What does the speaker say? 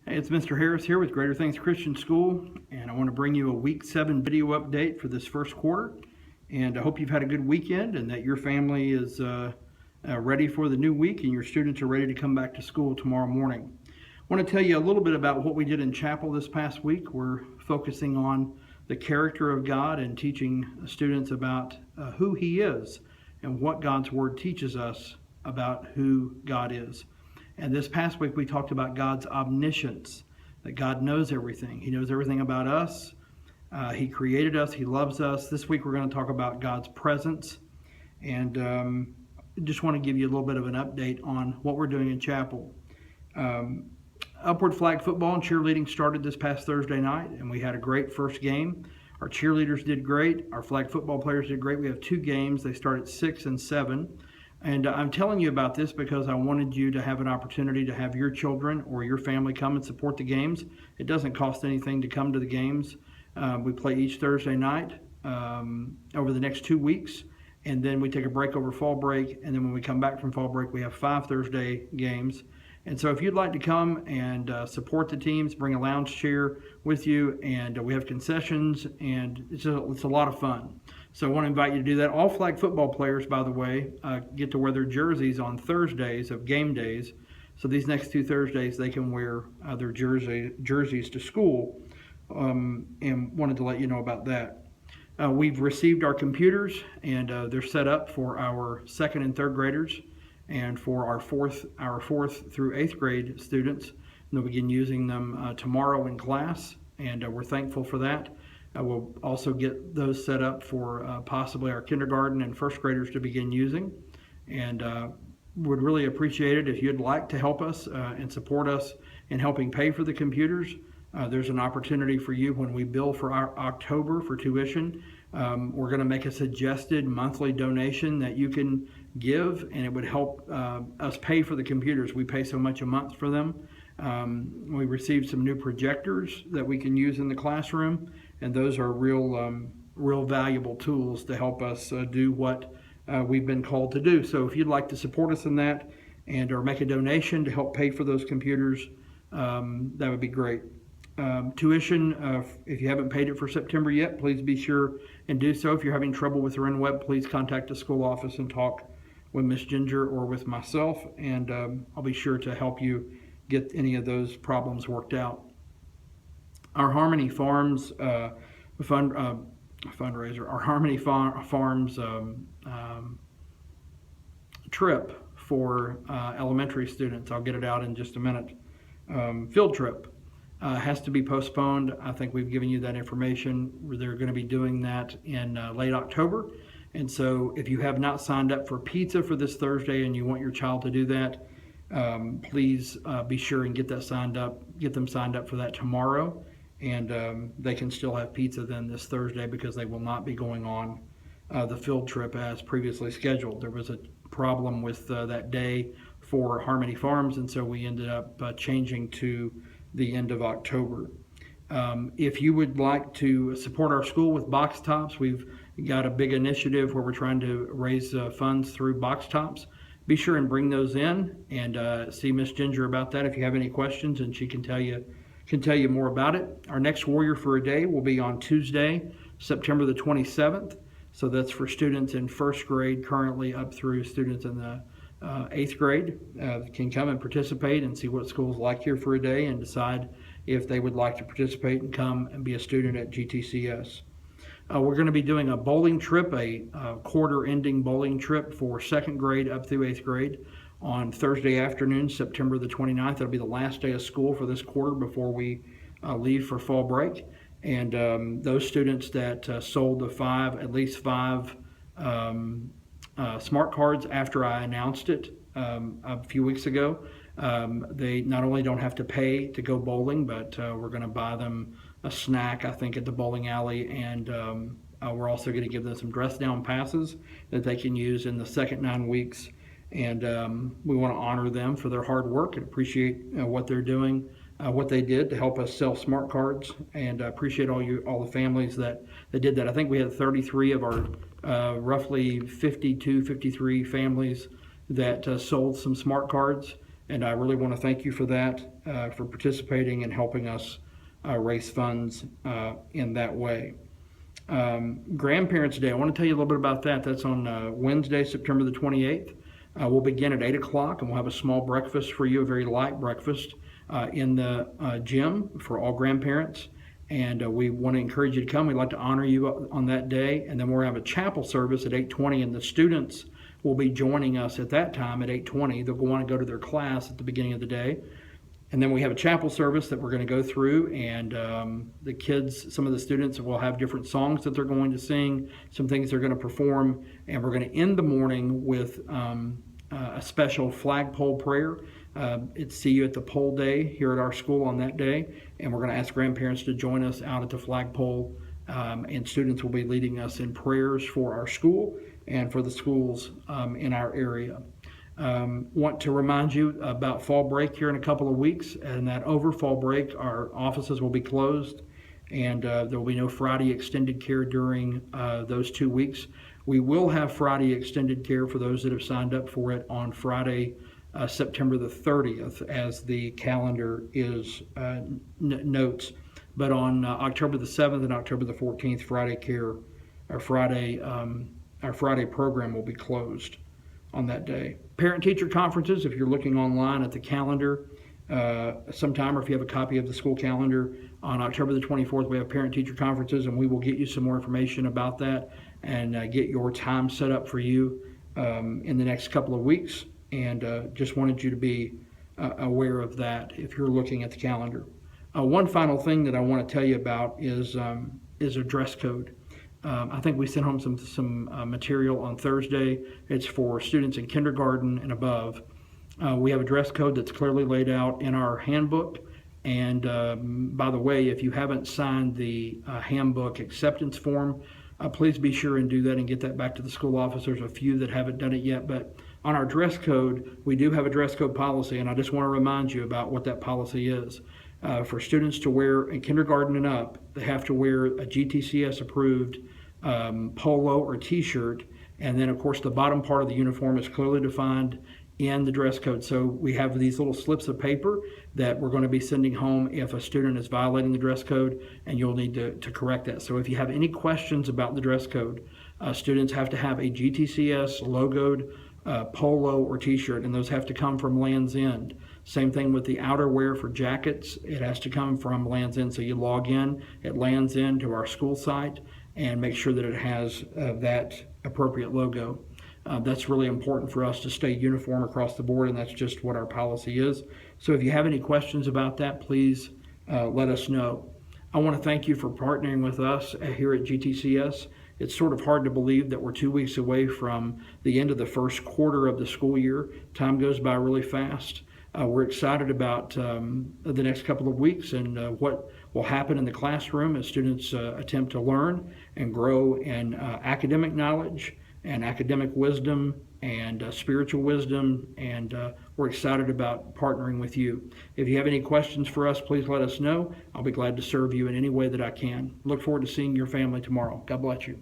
Hey, it's Mr. Harris here with Greater Things Christian School, and I want to bring you a Week 7 video update for this first quarter. And I hope you've had a good weekend and that your family is ready for the new week and your students are ready to come back to school tomorrow morning. I want to tell you a little bit about what we did in chapel this past week. We're focusing on the character of God and teaching students about who He is and what God's Word teaches us about who God is. And this past week we talked about God's omniscience, that God knows everything. He knows everything about us. He created us. He loves us. This week we're going to talk about God's presence. And just want to give you a little bit of an update on what we're doing in chapel. Upward Flag football and cheerleading started this past Thursday night, and we had a great first game. Our cheerleaders did great. Our flag football players did great. We have 2 games. They start at 6 and 7. And I'm telling you about this because I wanted you to have an opportunity to have your children or your family come and support the games. It doesn't cost anything to come to the games. We play each Thursday night over the next 2 weeks, and then we take a break over fall break, and then when we come back from fall break, we have 5 Thursday games. And so if you'd like to come and support the teams, bring a lounge chair with you, and we have concessions, and it's a lot of fun. So I want to invite you to do that. All flag football players, by the way, get to wear their jerseys on Thursdays of game days. So these next 2 Thursdays, they can wear their jerseys to school, and wanted to let you know about that. We've received our computers, and they're set up for our 2nd and 3rd graders and for our 4th through 8th grade students. And they'll begin using them tomorrow in class, and we're thankful for that. We'll also get those set up for possibly our kindergarten and 1st graders to begin using. And would really appreciate it if you'd like to help us and support us in helping pay for the computers. There's an opportunity for you when we bill for our October for tuition. We're going to make a suggested monthly donation that you can give, and it would help us pay for the computers. We pay so much a month for them. We received some new projectors that we can use in the classroom, and those are real valuable tools to help us do what we've been called to do. So if you'd like to support us in that and or make a donation to help pay for those computers, that would be great. Tuition, if you haven't paid it for September yet, please be sure and do so. If you're having trouble with RenWeb, please contact the school office and talk with Miss Ginger or with myself, and I'll be sure to help you get any of those problems worked out. Our Harmony Farms fundraiser, our Harmony Farms trip for elementary students, I'll get it out in just a minute, field trip has to be postponed. I think we've given you that information. They're going to be doing that in late October. And so if you have not signed up for pizza for this Thursday and you want your child to do that, please be sure and get them signed up for that tomorrow. And they can still have pizza then this Thursday because they will not be going on the field trip as previously scheduled. There was a problem with that day for Harmony Farms, and so we ended up changing to the end of October. If you would like to support our school with box tops, we've got a big initiative where we're trying to raise funds through box tops. Be sure and bring those in and see Miss Ginger about that if you have any questions, and she can tell you more about it. Our next Warrior for a Day will be on Tuesday, September the 27th. So that's for students in 1st grade currently up through students in the 8th grade can come and participate and see what school's like here for a day and decide if they would like to participate and come and be a student at GTCS. We're going to be doing a bowling trip, a quarter-ending bowling trip for 2nd grade up through 8th grade on Thursday afternoon, September the 29th. That'll be the last day of school for this quarter before we leave for fall break. And those students that sold at least five smart cards after I announced it a few weeks ago, they not only don't have to pay to go bowling, but we're going to buy them a snack, I think, at the bowling alley, and we're also going to give them some dress down passes that they can use in the second 9 weeks. And we want to honor them for their hard work and appreciate what they're doing, what they did to help us sell smart cards, and appreciate all the families that did that. I think we had 33 of our roughly 53 families that sold some smart cards, And I really want to thank you for that, for participating and helping us raise funds in that way. Grandparents' Day, I want to tell you a little bit about that. That's on Wednesday, September the 28th. We'll begin at 8 o'clock, and we'll have a small breakfast for you, a very light breakfast in the gym for all grandparents. And we want to encourage you to come. We'd like to honor you on that day. And then we'll have a chapel service at 8:20, and the students will be joining us at that time at 8:20. They'll go on and go to their class at the beginning of the day. And then we have a chapel service that we're going to go through, and the kids, some of the students will have different songs that they're going to sing, some things they're going to perform, and we're going to end the morning with a special flagpole prayer. It's See You at the Pole Day here at our school on that day, and we're going to ask grandparents to join us out at the flagpole, and students will be leading us in prayers for our school and for the schools in our area. Want to remind you about fall break here in a couple of weeks, and that over fall break our offices will be closed, and there will be no Friday extended care during those 2 weeks. We will have Friday extended care for those that have signed up for it on Friday, September the 30th, as the calendar is notes. But on October the 7th and October the 14th, Friday care, our Friday program will be closed on that day. Parent-teacher conferences, if you're looking online at the calendar sometime, or if you have a copy of the school calendar, on October the 24th, we have parent-teacher conferences, and we will get you some more information about that and get your time set up for you in the next couple of weeks. And just wanted you to be aware of that if you're looking at the calendar. One final thing that I want to tell you about is a dress code. I think we sent home some material on Thursday. It's for students in kindergarten and above. We have a dress code that's clearly laid out in our handbook. And by the way, if you haven't signed the handbook acceptance form, please be sure and do that and get that back to the school office. There's a few that haven't done it yet, but on our dress code, we do have a dress code policy, and I just want to remind you about what that policy is. For students to wear in kindergarten and up, they have to wear a GTCS approved polo or t-shirt, and then of course the bottom part of the uniform is clearly defined in the dress code. So we have these little slips of paper that we're going to be sending home if a student is violating the dress code, and you'll need to correct that. So if you have any questions about the dress code, students have to have a GTCS logoed polo or t-shirt, and those have to come from Lands' End. Same thing with the outerwear for jackets. It has to come from Lands' End. So you log in at Lands' End to our school site and make sure that it has that appropriate logo. That's really important for us to stay uniform across the board, and that's just what our policy is. So if you have any questions about that, please let us know. I want to thank you for partnering with us here at GTCS. It's sort of hard to believe that we're 2 weeks away from the end of the first quarter of the school year. Time goes by really fast. We're excited about the next couple of weeks and what will happen in the classroom as students attempt to learn and grow in academic knowledge and academic wisdom and spiritual wisdom, and we're excited about partnering with you. If you have any questions for us, please let us know. I'll be glad to serve you in any way that I can. Look forward to seeing your family tomorrow. God bless you.